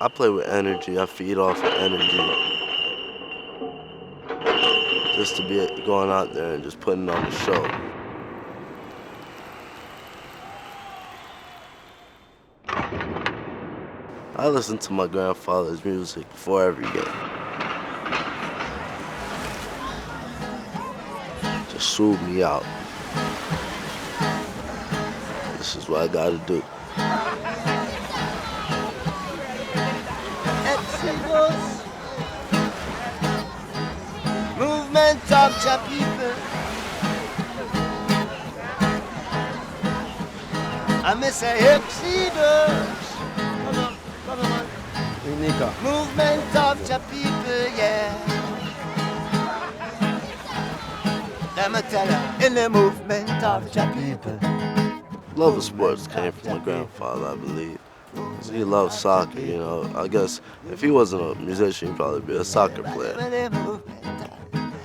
I play with energy. I feed off of energy. Just to be going out there and just putting on the show. I listen to my grandfather's music before every game. Just soothe me out. This is what I gotta do. Movement of the people. I miss a Exodus. Come on. Hey, Nico. Movement of the people, yeah. Let me tell you, in the movement of the people. Love of sports came from my grandfather, I believe. He loved soccer, you know. I guess if he wasn't a musician, he'd probably be a soccer player.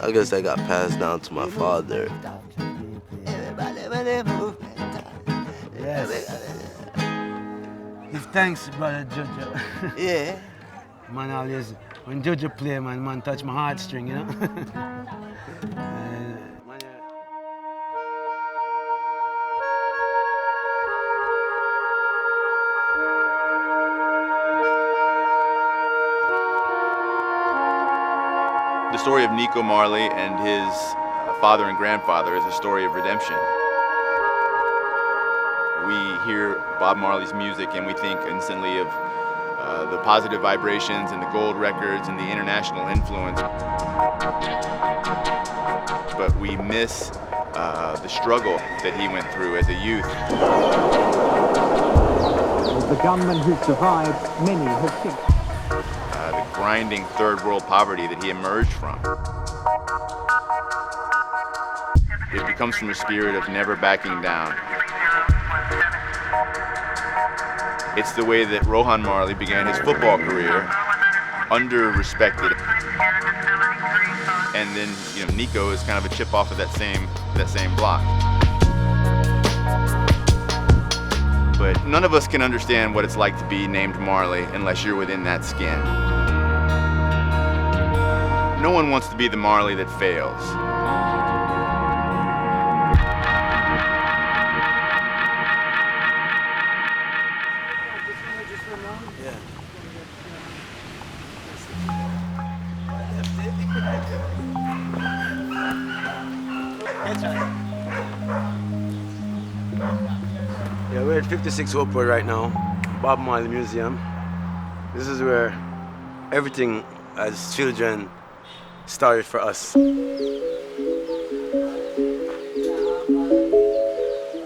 I guess that got passed down to my father. Yes. Give thanks, brother Jojo. Yeah. Man, always, when Jojo play, man touch my heartstring, you know? The story of Nico Marley and his father and grandfather is a story of redemption. We hear Bob Marley's music and we think instantly of the positive vibrations and the gold records and the international influence. But we miss the struggle that he went through as a youth. Of the gunmen who survived, many have since. The grinding third world poverty that he emerged from. It becomes from a spirit of never backing down. It's the way that Rohan Marley began his football career, under-respected. And then, you know, Nico is kind of a chip off of that same block. But none of us can understand what it's like to be named Marley unless you're within that skin. No one wants to be the Marley that fails. Yeah, we're at 56 Oakwood right now, Bob Marley Museum. This is where everything as children started for us.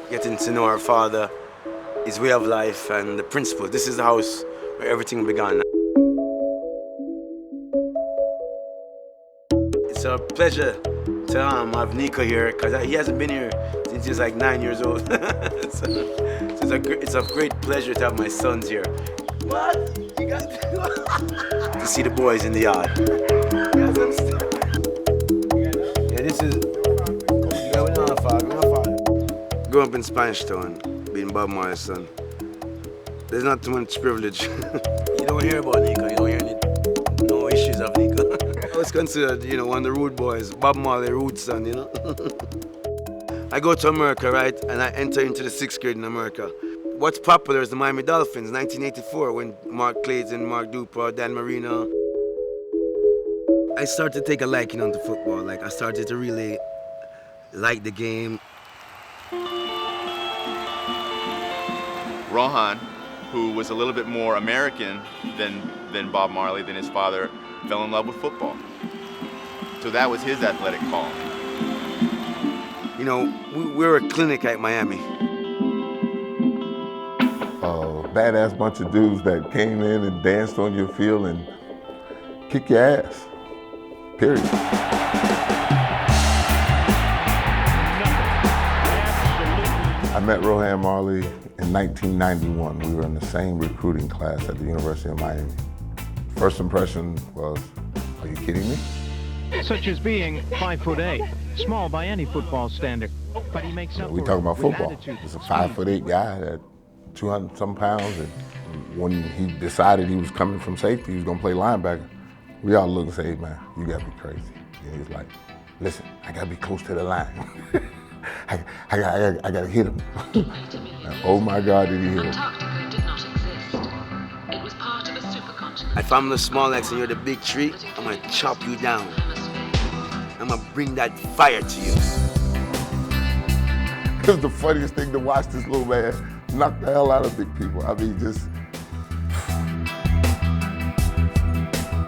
Getting to know our father, his way of life and the principles. This is the house where everything began. It's a pleasure to have Nico here because he hasn't been here since he was like 9 years old. so it's a great pleasure to have my sons here. What? You got to see the boys in the yard. Yeah, this is. Yeah, we're not far. Grew up in Spanish Town, being Bob Marley's son. There's not too much privilege. You don't hear about Nico. You don't hear no issues of Nico. I was considered, you know, one of the rude boys, Bob Marley, rude son, you know. I go to America, right, and I enter into the 6th grade in America. What's popular is the Miami Dolphins, 1984, when Mark Clayton, Mark Duper, Dan Marino. I started to take a liking onto football. Like, I started to really like the game. Rohan, who was a little bit more American than Bob Marley, than his father, fell in love with football. So that was his athletic calling. You know, we were a clinic at Miami. Badass bunch of dudes that came in and danced on your field and kicked your ass, period. I met Rohan Marley in 1991. We were in the same recruiting class at the University of Miami. First impression was, are you kidding me? Such as being 5'8", small by any football standard. But he makes up We for talking it about with football. attitude, It's a speed. 5'8" guy that 200 some pounds and When he decided he was coming from safety, he was gonna play linebacker, we all looked and said, hey man, you gotta be crazy. And he was like, listen, I gotta be close to the line. I gotta hit him. And, oh my God, did he hit him. Antarctica did not exist. It was part of a supercontinent. If I'm the small X and you're the big tree, I'm gonna chop you down. I'm gonna bring that fire to you. It was the funniest thing to watch this little man knock the hell out of big people. I mean, just.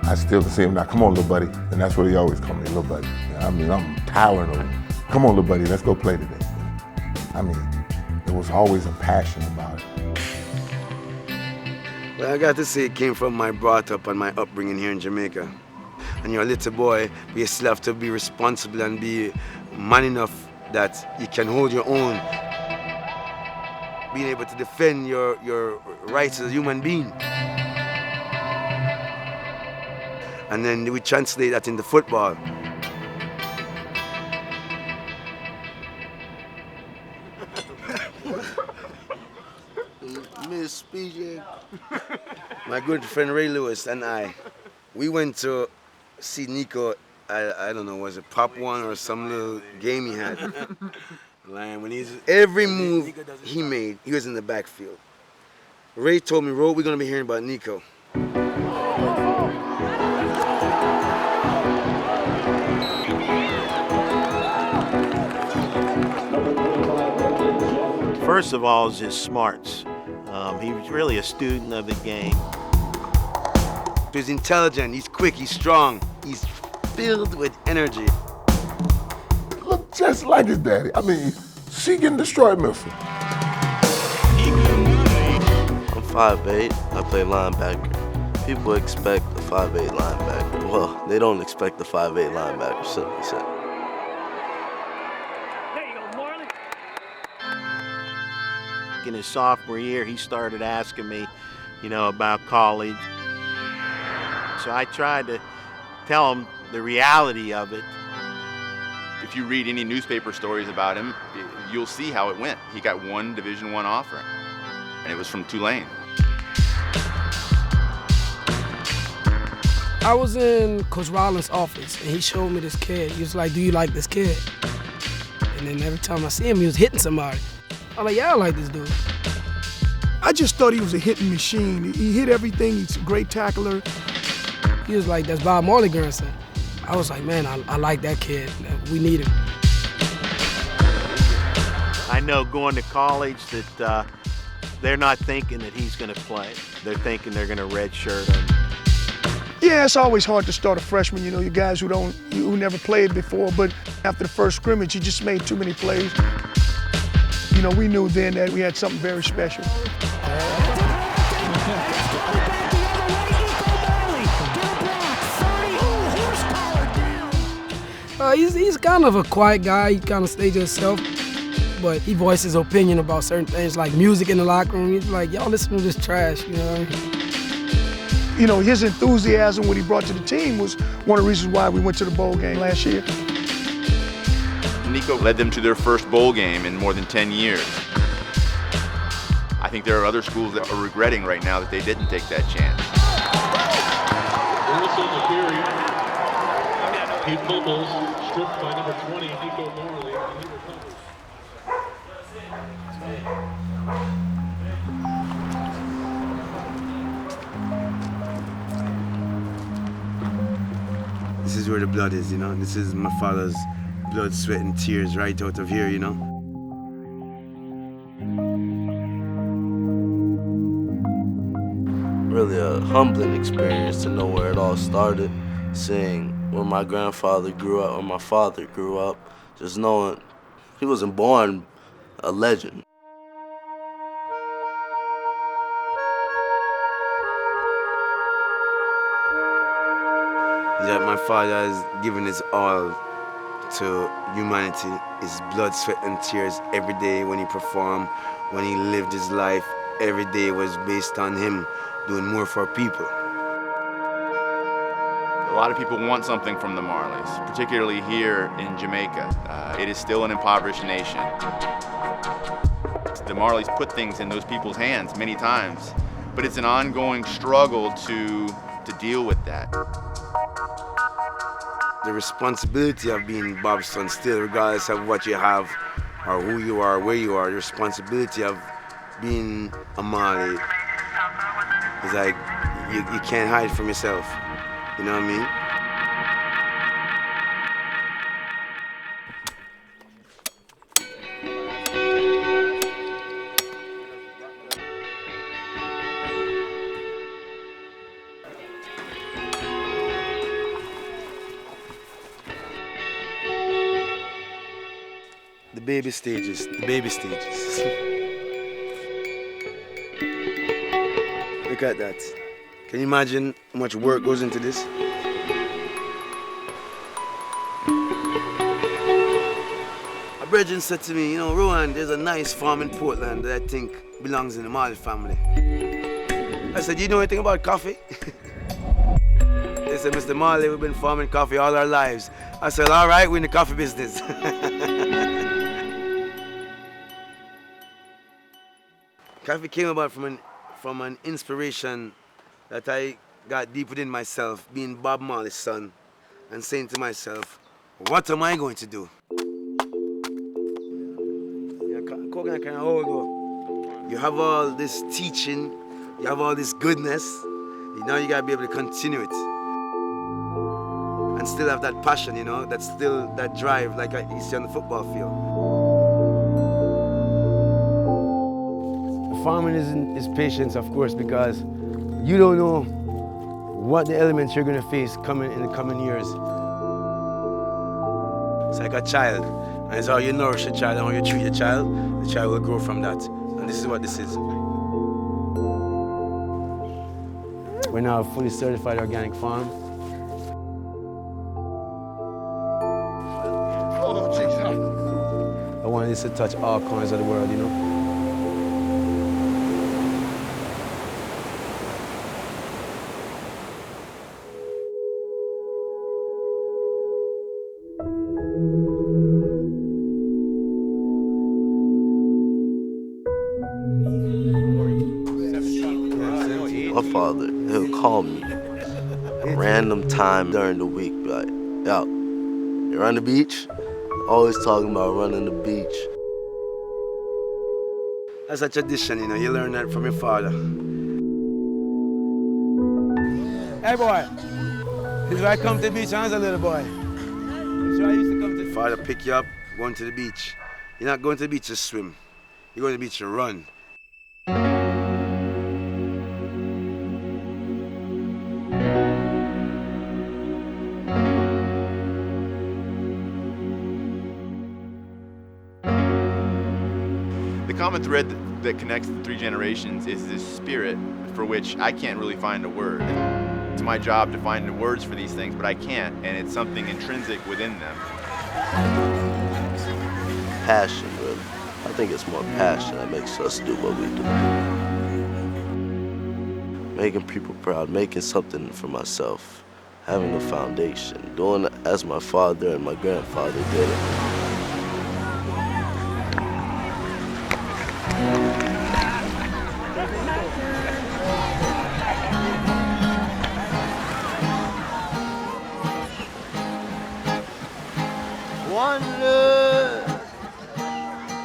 I still can see him now. Come on, little buddy. And that's what he always called me, little buddy. I mean, I'm towering over him. Come on, little buddy, let's go play today. I mean, there was always a passion about it. Well, I got to say it came from my brought up and my upbringing here in Jamaica. And you're a little boy, but you still have to be responsible and be man enough that you can hold your own. Being able to defend your rights as a human being. And then we translate that into football. Miss PJ. My good friend Ray Lewis and we went to see Nico, I don't know, was it Pop One or some little game he had. Every move he made, he was in the backfield. Ray told me, Ro, we're gonna be hearing about Nico. First of all is his smarts. He was really a student of the game. He's intelligent, he's quick, he's strong, he's filled with energy. Look just like his daddy. I mean, Seek and Destroy missile. I'm 5'8", I play linebacker. People expect a 5'8" linebacker. Well, they don't expect the 5'8" linebacker, simply said. In his sophomore year, he started asking me, about college. So I tried to tell him the reality of it. If you read any newspaper stories about him, you'll see how it went. He got one Division I offer, and it was from Tulane. I was in Coach Rollins' office, and he showed me this kid. He was like, do you like this kid? And then every time I see him, he was hitting somebody. I'm like, yeah, I like this dude. I just thought he was a hitting machine. He hit everything. He's a great tackler. He was like, that's Bob Marley grandson. I was like, man, I like that kid. We need him. I know going to college that they're not thinking that he's going to play. They're thinking they're going to redshirt him. Yeah, it's always hard to start a freshman. You guys who never played before, but after the first scrimmage, he just made too many plays. We knew then that we had something very special. He's kind of a quiet guy. He kind of stays to himself, but he voices his opinion about certain things, like music in the locker room. He's like, y'all listen to this trash, you know what I mean? His enthusiasm, what he brought to the team, was one of the reasons why we went to the bowl game last year. Nico led them to their first bowl game in more than 10 years. I think there are other schools that are regretting right now that they didn't take that chance. He fumbles, stripped by number 20, Nico Marley. This is where the blood is, This is my father's blood, sweat, and tears right out of here, Really a humbling experience to know where it all started, seeing where my grandfather grew up, where my father grew up, just knowing he wasn't born a legend. That my father has given his all to humanity, his blood, sweat, and tears every day when he performed, when he lived his life. Every day was based on him doing more for people. A lot of people want something from the Marleys, particularly here in Jamaica. It is still an impoverished nation. The Marleys put things in those people's hands many times but it's an ongoing struggle to deal with that. The responsibility of being Bob's son still, regardless of what you have or who you are, where you are, the responsibility of being a Marley is like, you can't hide from yourself. You know what I mean? The baby stages, the baby stages. Look at that. Can you imagine how much work goes into this? A brethren said to me, you know, Rohan, there's a nice farm in Portland that I think belongs in the Marley family. I said, you know anything about coffee? They said, Mr. Marley, we've been farming coffee all our lives. I said, all right, we're in the coffee business. Coffee came about from an inspiration that I got deep within myself, being Bob Marley's son, and saying to myself, what am I going to do? Coconut can hold you. You have all this teaching, you have all this goodness, now you gotta be able to continue it. And still have that passion, you know, that's still that drive like you see on the football field. Farming is patience, of course, because you don't know what the elements you're going to face in the coming years. It's like a child, and it's how you nourish a child and how you treat a child, the child will grow from that. And this is what this is. We're now a fully certified organic farm. Oh, Jesus. I wanted this to touch all corners of the world, you know. My father, he'll call me random time during the week, be like, yo, you run the beach? Always talking about running the beach. That's a tradition, you know, you learn that from your father. Hey boy, this is where I come to the beach when I was a little boy. This is where I used to come to. Father pick you up, going to the beach. You're not going to the beach to swim. You're going to the beach to run. The common thread that connects the three generations is this spirit for which I can't really find a word. It's my job to find the words for these things, but I can't, and it's something intrinsic within them. Passion, really. I think it's more passion that makes us do what we do. Making people proud, making something for myself, having a foundation, doing it as my father and my grandfather did it. One love,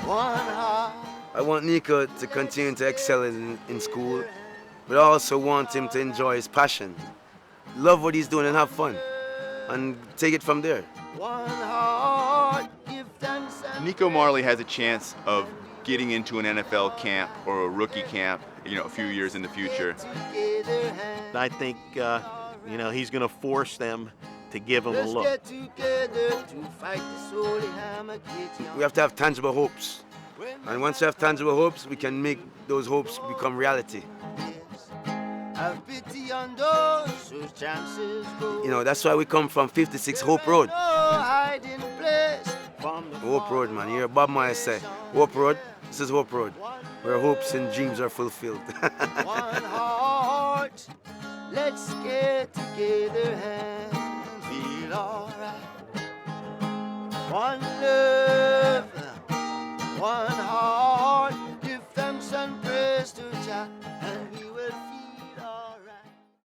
one heart. I want Nico to continue to excel in school, but I also want him to enjoy his passion. Love what he's doing and have fun, and take it from there. One heart, give thanks and Nico Marley has a chance of getting into an NFL camp or a rookie camp, you know, a few years in the future. I think, you know, he's going to force them to give him a look. get together to fight this holy hammer. We have to have tangible hopes. And once we have tangible hopes, we can make those hopes become reality. Have pity on those whose chances go. You know, that's why we come from 56 Hope Road. No hiding place from the Hope Road, man. You hear Bob Marley say, Hope Road, this is Hope Road, where hopes and dreams are fulfilled. one heart. Let's get together and feel alright. One love, one heart. Give thanks and praise to Jah.